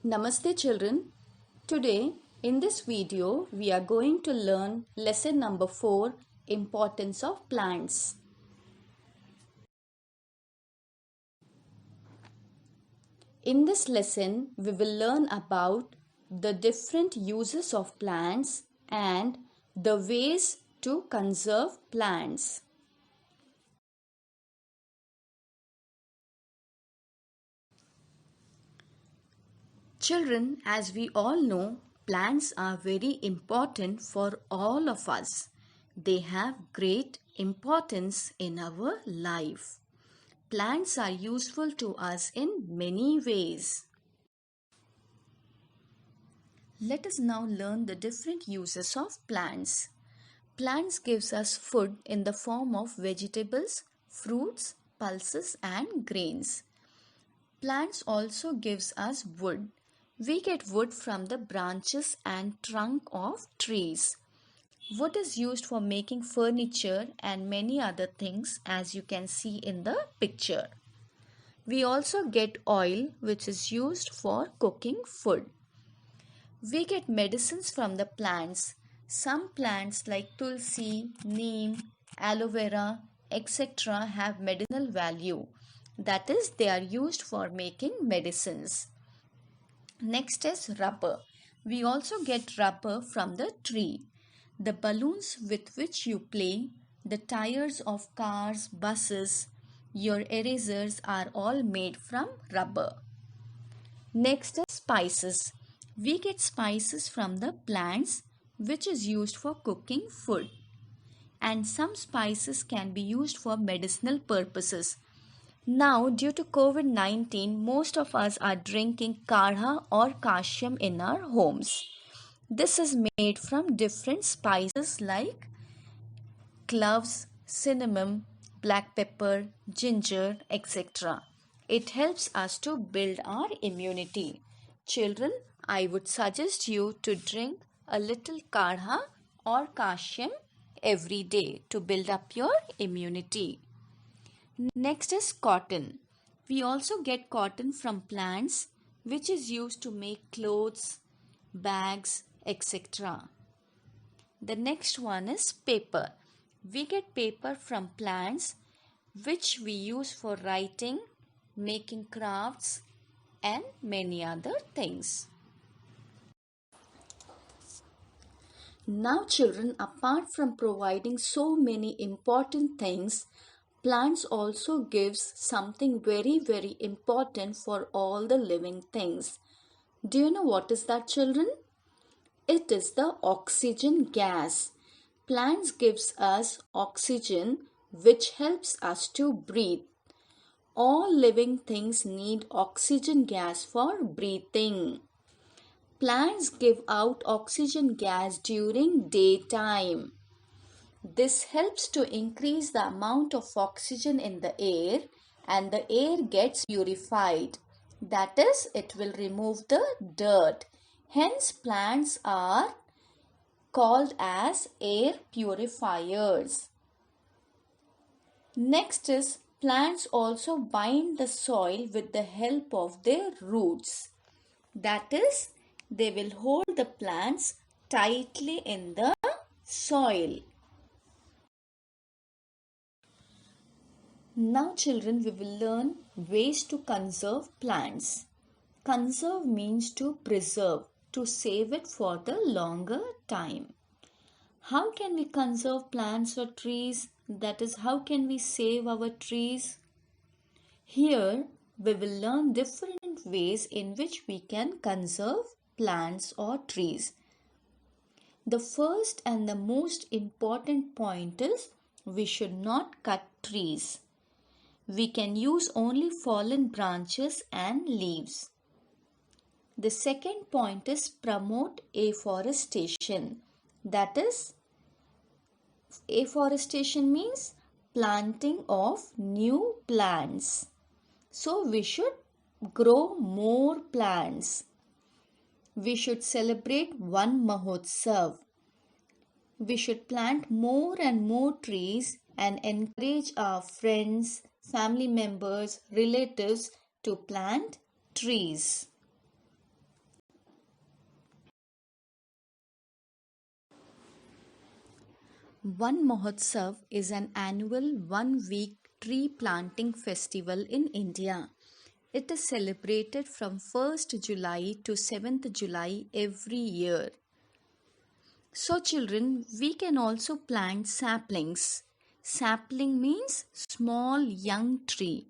Namaste children. Today in this video we are going to learn lesson number 4, Importance of Plants. In this lesson we will learn about the different uses of plants and the ways to conserve plants. Children, as we all know, plants are very important for all of us. They have great importance in our life. Plants are useful to us in many ways. Let us now learn the different uses of plants. Plants gives us food in the form of vegetables, fruits, pulses and grains. Plants also gives us wood. We get wood from the branches and trunk of trees. Wood is used for making furniture and many other things, as you can see in the picture. We also get oil, which is used for cooking food. We get medicines from the plants. Some plants like tulsi, neem, aloe vera, etc. have medicinal value. That is, they are used for making medicines. Next is rubber. We also get rubber from the tree. The balloons with which you play, the tires of cars, buses, your erasers are all made from rubber. Next is spices. We get spices from the plants which is used for cooking food. And some spices can be used for medicinal purposes. Now, due to COVID-19, most of us are drinking kadha or kashyam in our homes. This is made from different spices like cloves, cinnamon, black pepper, ginger, etc. It helps us to build our immunity. Children, I would suggest you to drink a little kadha or kashyam every day to build up your immunity. Next is cotton. We also get cotton from plants which is used to make clothes, bags, etc. The next one is paper. We get paper from plants which we use for writing, making crafts and many other things. Now children, apart from providing so many important things, plants also gives something very important for all the living things. Do you know what is that, children? It is the oxygen gas. Plants gives us oxygen which helps us to breathe. All living things need oxygen gas for breathing. Plants give out oxygen gas during daytime. This helps to increase the amount of oxygen in the air and the air gets purified. That is, it will remove the dirt. Hence, plants are called as air purifiers. Next is, plants also bind the soil with the help of their roots. That is, they will hold the plants tightly in the soil. Now children, we will learn ways to conserve plants. Conserve means to preserve, to save it for the longer time. How can we conserve plants or trees? That is, how can we save our trees? Here we will learn different ways in which we can conserve plants or trees. The first and the most important point is we should not cut trees. We can use only fallen branches and leaves. The second point is promote afforestation. That is, afforestation means planting of new plants. So we should grow more plants. We should celebrate Van Mahotsav. We should plant more and more trees and encourage our friends, family members, relatives to plant trees. One Mahotsav is an annual 1 week tree planting festival in India. It is celebrated from 1st July to 7th July every year. So, children, we can also plant saplings. Sapling means small young tree.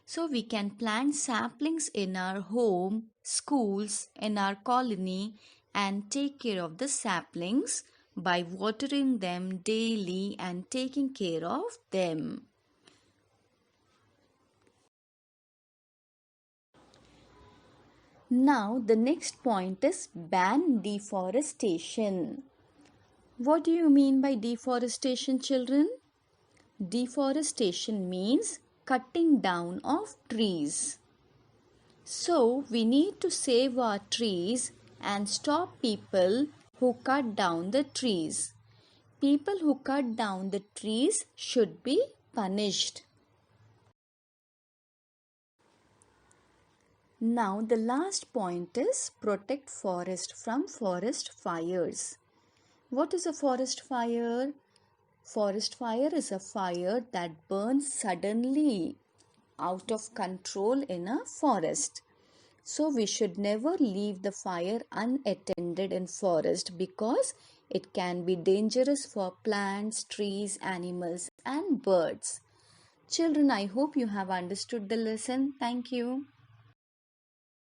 So, we can plant saplings in our home, schools, in our colony, and take care of the saplings by watering them daily and taking care of them. Now, the next point is ban deforestation. What do you mean by deforestation, children? Deforestation means cutting down of trees. So, we need to save our trees and stop people who cut down the trees. People who cut down the trees should be punished. Now, the last point is protect forest from forest fires. What is a forest fire? Forest fire is a fire that burns suddenly out of control in a forest. So we should never leave the fire unattended in forest because it can be dangerous for plants, trees, animals and birds. Children, I hope you have understood the lesson. Thank you.